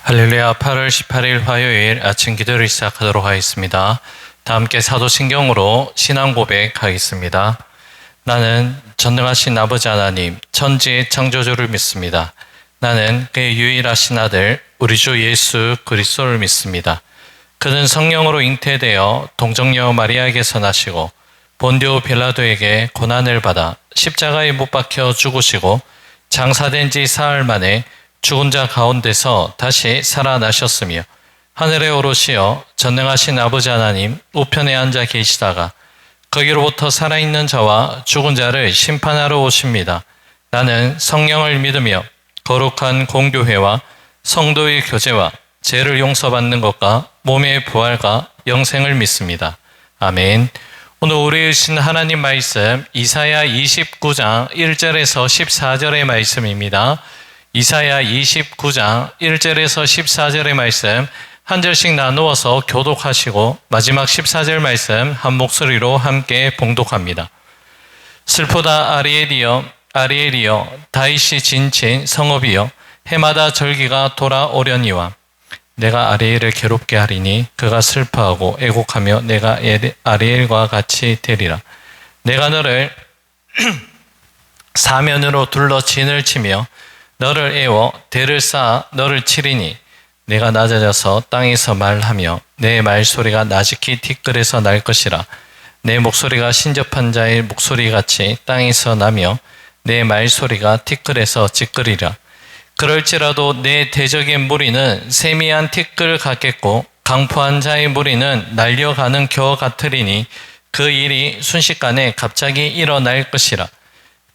할렐루야. 8월 18일 화요일 아침 기도를 시작하도록 하겠습니다. 다 함께 사도신경으로 신앙 고백하겠습니다. 나는 전능하신 아버지 하나님, 천지의 창조주를 믿습니다. 나는 그의 유일하신 아들, 우리 주 예수 그리스도를 믿습니다. 그는 성령으로 잉태되어 동정녀 마리아에게서 나시고 본디오 빌라도에게 고난을 받아 십자가에 못 박혀 죽으시고 장사된 지 사흘 만에 죽은 자 가운데서 다시 살아나셨으며 하늘에 오르시어 전능하신 아버지 하나님 우편에 앉아 계시다가 거기로부터 살아있는 자와 죽은 자를 심판하러 오십니다. 나는 성령을 믿으며 거룩한 공교회와 성도의 교제와 죄를 용서받는 것과 몸의 부활과 영생을 믿습니다. 아멘. 오늘 우리의 신 하나님 말씀 이사야 29장 1절에서 14절의 말씀입니다. 이사야 29장 1절에서 14절의 말씀 한 절씩 나누어서 교독하시고 마지막 14절 말씀 한 목소리로 함께 봉독합니다. 슬프다 아리엘이여 아리엘이여 다윗이 진친 성읍이여 해마다 절기가 돌아오려니와 내가 아리엘을 괴롭게 하리니 그가 슬퍼하고 애곡하며 내가 아리엘과 같이 되리라. 내가 너를 사면으로 둘러 진을 치며 너를 애워 대를 쌓아 너를 치리니 내가 낮아져서 땅에서 말하며 내 말소리가 나지키 티끌에서 날 것이라. 내 목소리가 신접한 자의 목소리같이 땅에서 나며 내 말소리가 티끌에서 찌끄리라. 그럴지라도 내 대적의 무리는 세미한 티끌 같겠고 강포한 자의 무리는 날려가는 겨 같으리니 그 일이 순식간에 갑자기 일어날 것이라.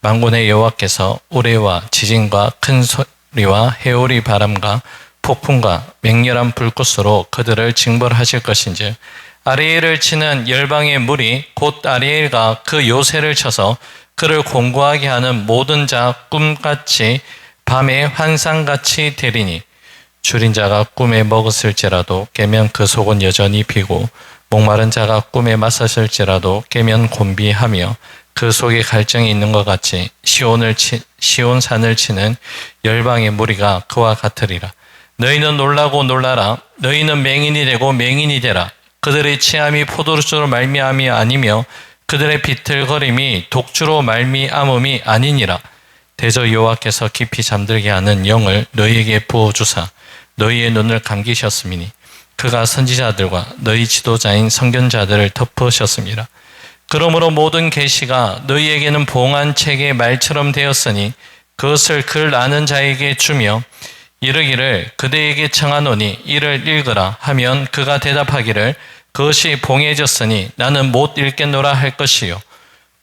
만군의 여호와께서 우레와 지진과 큰 소리와 해오리 바람과 폭풍과 맹렬한 불꽃으로 그들을 징벌하실 것인즉 아리엘을 치는 열방의 무리 곧 아리엘과 그 요새를 쳐서 그를 공고하게 하는 모든 자 꿈같이 밤에 환상같이 되리니 줄인 자가 꿈에 먹었을지라도 깨면 그 속은 여전히 비고 목마른 자가 꿈에 맞섰을지라도 깨면 곤비하며 그 속에 갈증이 있는 것 같이 시온산을 치는 열방의 무리가 그와 같으리라. 너희는 놀라고 놀라라. 너희는 맹인이 되고 맹인이 되라. 그들의 취함이 포도주로 말미암이 아니며 그들의 비틀거림이 독주로 말미암음이 아니니라. 대저 여호와께서 깊이 잠들게 하는 영을 너희에게 부어주사 너희의 눈을 감기셨음이니 그가 선지자들과 너희 지도자인 선견자들을 덮으셨습니다. 그러므로 모든 계시가 너희에게는 봉한 책의 말처럼 되었으니 그것을 글 아는 자에게 주며 이르기를 그대에게 청하노니 이를 읽으라 하면 그가 대답하기를 그것이 봉해졌으니 나는 못 읽겠노라 할 것이요.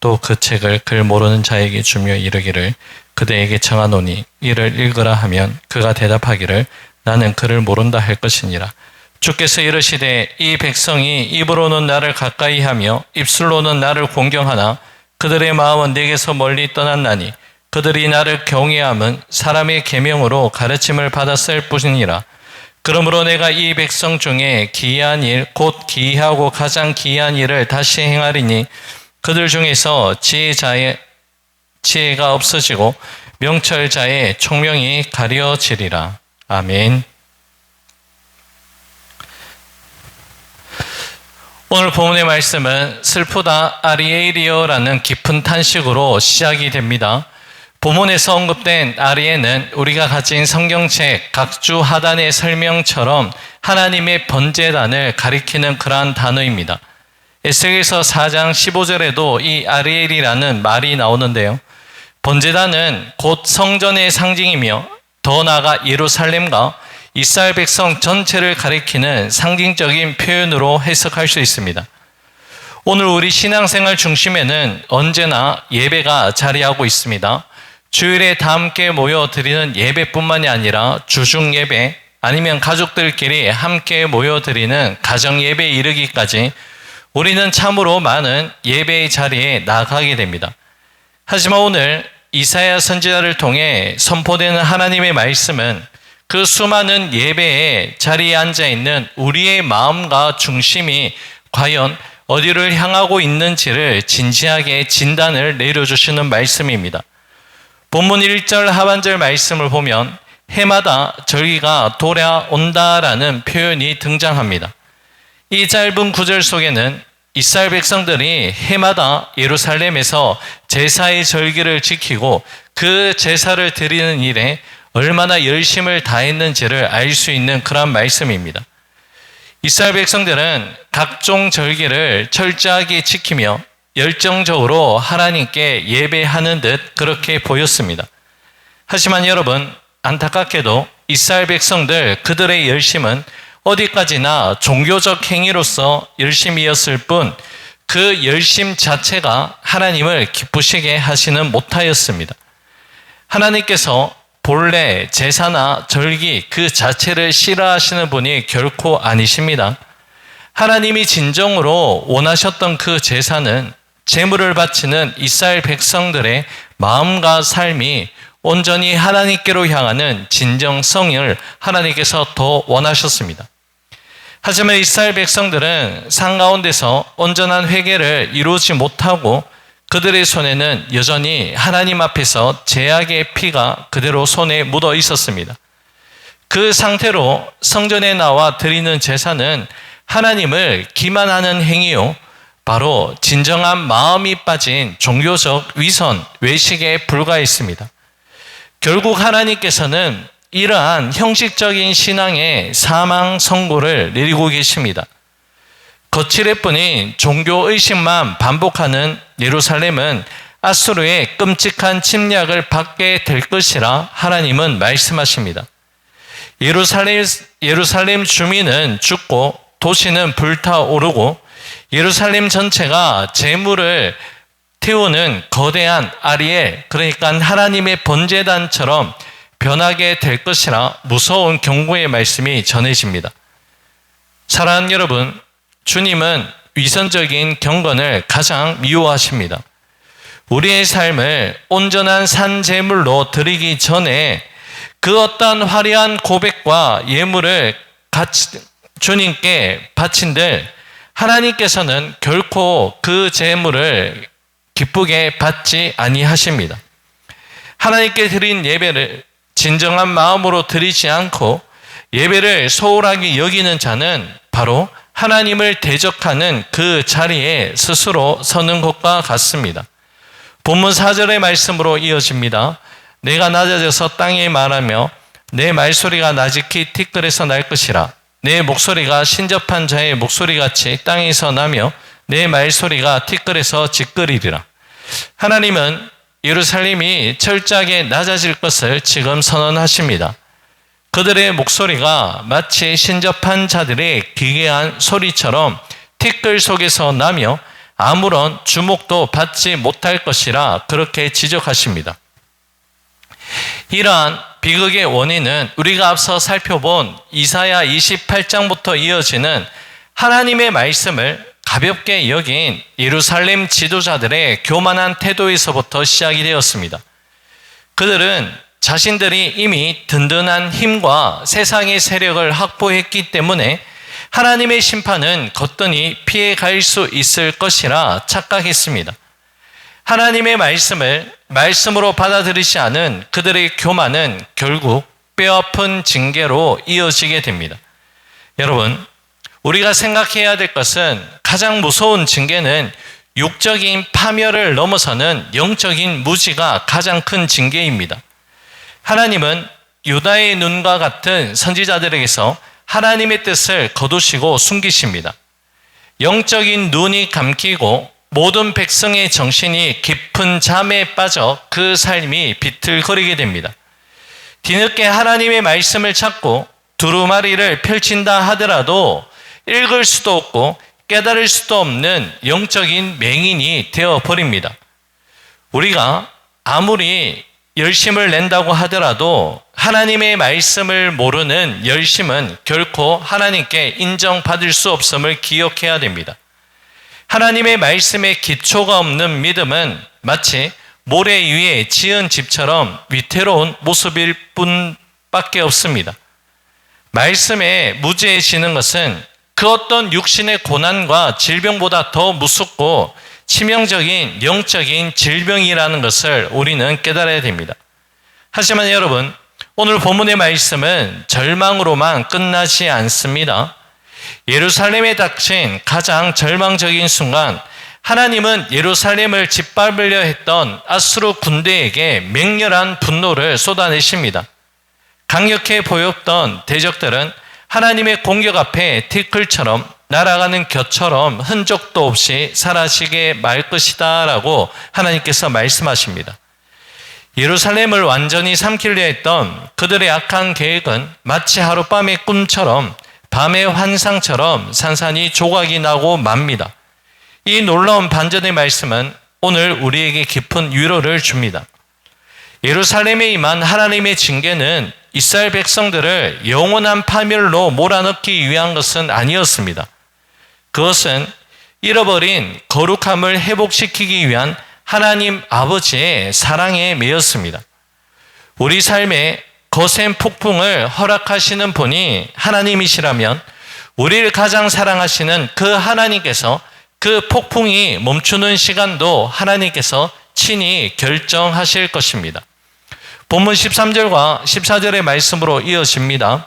또 그 책을 글 모르는 자에게 주며 이르기를 그대에게 청하노니 이를 읽으라 하면 그가 대답하기를 나는 글을 모른다 할 것이니라. 주께서 이르시되 이 백성이 입으로는 나를 가까이 하며 입술로는 나를 공경하나 그들의 마음은 내게서 멀리 떠났나니 그들이 나를 경외함은 사람의 계명으로 가르침을 받았을 뿐이니라. 그러므로 내가 이 백성 중에 기이한 일 곧 기이하고 가장 기이한 일을 다시 행하리니 그들 중에서 지혜가 없어지고 명철자의 총명이 가려지리라. 아멘. 오늘 본문의 말씀은 슬프다 아리엘이여라는 깊은 탄식으로 시작이 됩니다. 본문에서 언급된 아리엘은 우리가 가진 성경책 각주 하단의 설명처럼 하나님의 번제단을 가리키는 그러한 단어입니다. 에스겔서 4장 15절에도 이 아리엘이라는 말이 나오는데요. 번제단은 곧 성전의 상징이며 더 나아가 예루살렘과 이스라엘 백성 전체를 가리키는 상징적인 표현으로 해석할 수 있습니다. 오늘 우리 신앙생활 중심에는 언제나 예배가 자리하고 있습니다. 주일에 다 함께 모여 드리는 예배뿐만이 아니라 주중 예배 아니면 가족들끼리 함께 모여 드리는 가정 예배에 이르기까지 우리는 참으로 많은 예배의 자리에 나가게 됩니다. 하지만 오늘 이사야 선지자를 통해 선포되는 하나님의 말씀은 그 수많은 예배의 자리에 앉아있는 우리의 마음과 중심이 과연 어디를 향하고 있는지를 진지하게 진단을 내려주시는 말씀입니다. 본문 1절 하반절 말씀을 보면 해마다 절기가 돌아온다라는 표현이 등장합니다. 이 짧은 구절 속에는 이스라엘 백성들이 해마다 예루살렘에서 제사의 절기를 지키고 그 제사를 드리는 일에 얼마나 열심을 다했는지를 알 수 있는 그런 말씀입니다. 이스라엘 백성들은 각종 절기를 철저하게 지키며 열정적으로 하나님께 예배하는 듯 그렇게 보였습니다. 하지만 여러분, 안타깝게도 이스라엘 백성들 그들의 열심은 어디까지나 종교적 행위로서 열심이었을 뿐 그 열심 자체가 하나님을 기쁘시게 하시는 못하였습니다. 하나님께서 본래 제사나 절기 그 자체를 싫어하시는 분이 결코 아니십니다. 하나님이 진정으로 원하셨던 그 제사는 제물을 바치는 이스라엘 백성들의 마음과 삶이 온전히 하나님께로 향하는 진정성을 하나님께서 더 원하셨습니다. 하지만 이스라엘 백성들은 산 가운데서 온전한 회개를 이루지 못하고 그들의 손에는 여전히 하나님 앞에서 제약의 피가 그대로 손에 묻어 있었습니다. 그 상태로 성전에 나와 드리는 제사는 하나님을 기만하는 행위요, 바로 진정한 마음이 빠진 종교적 위선, 외식에 불과했습니다. 결국 하나님께서는 이러한 형식적인 신앙의 사망 선고를 내리고 계십니다. 거칠을 뿐인 종교 의식만 반복하는 예루살렘은 아수르의 끔찍한 침략을 받게 될 것이라 하나님은 말씀하십니다. 예루살렘 주민은 죽고 도시는 불타오르고 예루살렘 전체가 재물을 태우는 거대한 아리엘, 그러니까 하나님의 번제단처럼 변하게 될 것이라 무서운 경고의 말씀이 전해집니다. 사랑하는 여러분, 주님은 위선적인 경건을 가장 미워하십니다. 우리의 삶을 온전한 산제물로 드리기 전에 그 어떤 화려한 고백과 예물을 주님께 바친들 하나님께서는 결코 그 제물을 기쁘게 받지 아니하십니다. 하나님께 드린 예배를 진정한 마음으로 드리지 않고 예배를 소홀하게 여기는 자는 바로 하나님을 대적하는 그 자리에 스스로 서는 것과 같습니다. 본문 4절의 말씀으로 이어집니다. 내가 낮아져서 땅에 말하며 내 말소리가 나직히 티끌에서 날 것이라. 내 목소리가 신접한 자의 목소리같이 땅에서 나며 내 말소리가 티끌에서 지끌이리라. 하나님은 예루살렘이 철저하게 낮아질 것을 지금 선언하십니다. 그들의 목소리가 마치 신접한 자들의 기괴한 소리처럼 티끌 속에서 나며 아무런 주목도 받지 못할 것이라 그렇게 지적하십니다. 이러한 비극의 원인은 우리가 앞서 살펴본 이사야 28장부터 이어지는 하나님의 말씀을 가볍게 여긴 예루살렘 지도자들의 교만한 태도에서부터 시작이 되었습니다. 그들은 자신들이 이미 든든한 힘과 세상의 세력을 확보했기 때문에 하나님의 심판은 거뜬히 피해갈 수 있을 것이라 착각했습니다. 하나님의 말씀을 말씀으로 받아들이지 않은 그들의 교만은 결국 뼈아픈 징계로 이어지게 됩니다. 여러분, 우리가 생각해야 될 것은 가장 무서운 징계는 육적인 파멸을 넘어서는 영적인 무지가 가장 큰 징계입니다. 하나님은 유다의 눈과 같은 선지자들에게서 하나님의 뜻을 거두시고 숨기십니다. 영적인 눈이 감기고 모든 백성의 정신이 깊은 잠에 빠져 그 삶이 비틀거리게 됩니다. 뒤늦게 하나님의 말씀을 찾고 두루마리를 펼친다 하더라도 읽을 수도 없고 깨달을 수도 없는 영적인 맹인이 되어버립니다. 우리가 아무리 열심을 낸다고 하더라도 하나님의 말씀을 모르는 열심은 결코 하나님께 인정받을 수 없음을 기억해야 됩니다. 하나님의 말씀에 기초가 없는 믿음은 마치 모래 위에 지은 집처럼 위태로운 모습일 뿐밖에 없습니다. 말씀에 무죄해지는 것은 그 어떤 육신의 고난과 질병보다 더 무섭고 치명적인 영적인 질병이라는 것을 우리는 깨달아야 됩니다. 하지만 여러분, 오늘 본문의 말씀은 절망으로만 끝나지 않습니다. 예루살렘에 닥친 가장 절망적인 순간, 하나님은 예루살렘을 짓밟으려 했던 아수르 군대에게 맹렬한 분노를 쏟아내십니다. 강력해 보였던 대적들은 하나님의 공격 앞에 티끌처럼 날아가는 겨처럼 흔적도 없이 사라지게 말 것이다 라고 하나님께서 말씀하십니다. 예루살렘을 완전히 삼키려 했던 그들의 악한 계획은 마치 하룻밤의 꿈처럼 밤의 환상처럼 산산이 조각이 나고 맙니다. 이 놀라운 반전의 말씀은 오늘 우리에게 깊은 위로를 줍니다. 예루살렘에 임한 하나님의 징계는 이스라엘 백성들을 영원한 파멸로 몰아넣기 위한 것은 아니었습니다. 그것은 잃어버린 거룩함을 회복시키기 위한 하나님 아버지의 사랑에 매였습니다. 우리 삶에 거센 폭풍을 허락하시는 분이 하나님이시라면 우리를 가장 사랑하시는 그 하나님께서 그 폭풍이 멈추는 시간도 하나님께서 친히 결정하실 것입니다. 본문 13절과 14절의 말씀으로 이어집니다.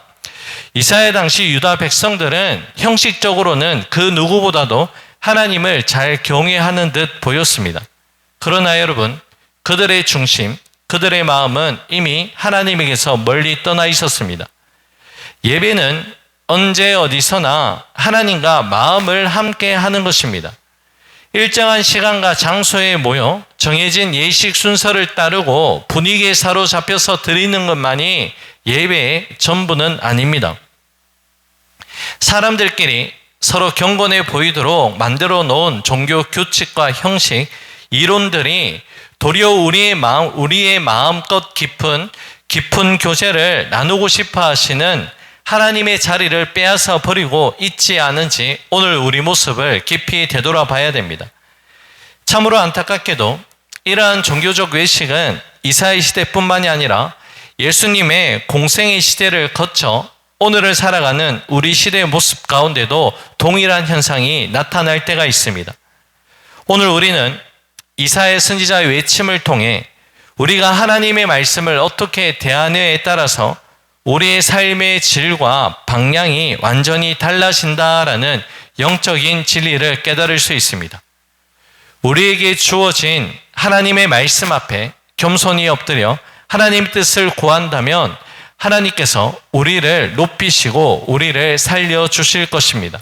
이사야 당시 유다 백성들은 형식적으로는 그 누구보다도 하나님을 잘 경외하는 듯 보였습니다. 그러나 여러분, 그들의 중심, 그들의 마음은 이미 하나님에게서 멀리 떠나 있었습니다. 예배는 언제 어디서나 하나님과 마음을 함께 하는 것입니다. 일정한 시간과 장소에 모여 정해진 예식 순서를 따르고 분위기에 사로잡혀서 드리는 것만이 예배의 전부는 아닙니다. 사람들끼리 서로 경건해 보이도록 만들어 놓은 종교 규칙과 형식, 이론들이 도리어 우리의 마음껏 깊은 교제를 나누고 싶어 하시는 하나님의 자리를 빼앗아 버리고 있지 않은지 오늘 우리 모습을 깊이 되돌아봐야 됩니다. 참으로 안타깝게도 이러한 종교적 외식은 이사야 시대뿐만이 아니라 예수님의 공생의 시대를 거쳐 오늘을 살아가는 우리 시대의 모습 가운데도 동일한 현상이 나타날 때가 있습니다. 오늘 우리는 이사야 선지자의 외침을 통해 우리가 하나님의 말씀을 어떻게 대하느냐에 따라서 우리의 삶의 질과 방향이 완전히 달라진다라는 영적인 진리를 깨달을 수 있습니다. 우리에게 주어진 하나님의 말씀 앞에 겸손히 엎드려 하나님 뜻을 구한다면 하나님께서 우리를 높이시고 우리를 살려주실 것입니다.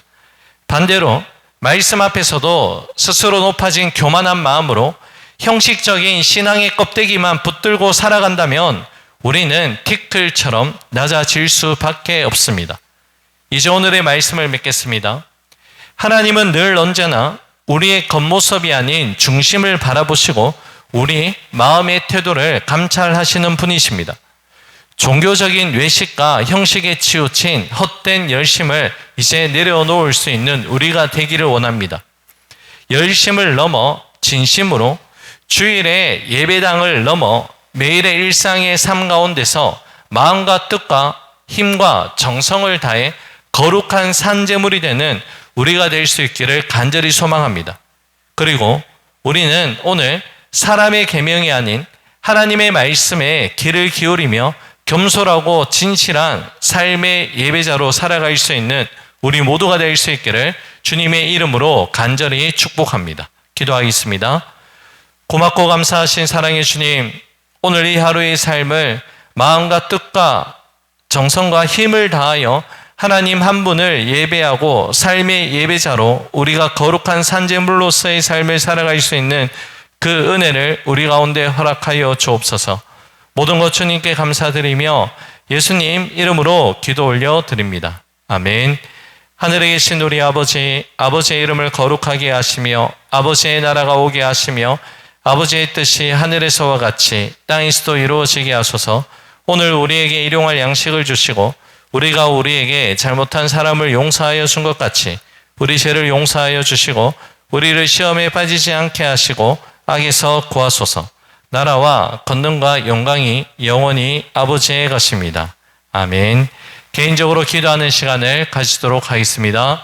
반대로 말씀 앞에서도 스스로 높아진 교만한 마음으로 형식적인 신앙의 껍데기만 붙들고 살아간다면 우리는 티끌처럼 낮아질 수밖에 없습니다. 이제 오늘의 말씀을 맺겠습니다. 하나님은 늘 언제나 우리의 겉모습이 아닌 중심을 바라보시고 우리 마음의 태도를 감찰하시는 분이십니다. 종교적인 외식과 형식에 치우친 헛된 열심을 이제 내려놓을 수 있는 우리가 되기를 원합니다. 열심을 넘어 진심으로 주일에 예배당을 넘어 매일의 일상의 삶 가운데서 마음과 뜻과 힘과 정성을 다해 거룩한 산제물이 되는 우리가 될 수 있기를 간절히 소망합니다. 그리고 우리는 오늘 사람의 계명이 아닌 하나님의 말씀에 귀를 기울이며 겸손하고 진실한 삶의 예배자로 살아갈 수 있는 우리 모두가 될 수 있기를 주님의 이름으로 간절히 축복합니다. 기도하겠습니다. 고맙고 감사하신 사랑의 주님, 오늘 이 하루의 삶을 마음과 뜻과 정성과 힘을 다하여 하나님 한 분을 예배하고 삶의 예배자로 우리가 거룩한 산제물로서의 삶을 살아갈 수 있는 그 은혜를 우리 가운데 허락하여 주옵소서. 모든 것 주님께 감사드리며 예수님 이름으로 기도 올려 드립니다. 아멘. 하늘에 계신 우리 아버지, 아버지의 이름을 거룩하게 하시며 아버지의 나라가 오게 하시며 아버지의 뜻이 하늘에서와 같이 땅에서도 이루어지게 하소서. 오늘 우리에게 일용할 양식을 주시고 우리가 우리에게 잘못한 사람을 용서하여 준 것 같이 우리 죄를 용서하여 주시고 우리를 시험에 빠지지 않게 하시고 악에서 구하소서. 나라와 권능과 영광이 영원히 아버지의 것입니다. 아멘. 개인적으로 기도하는 시간을 가지도록 하겠습니다.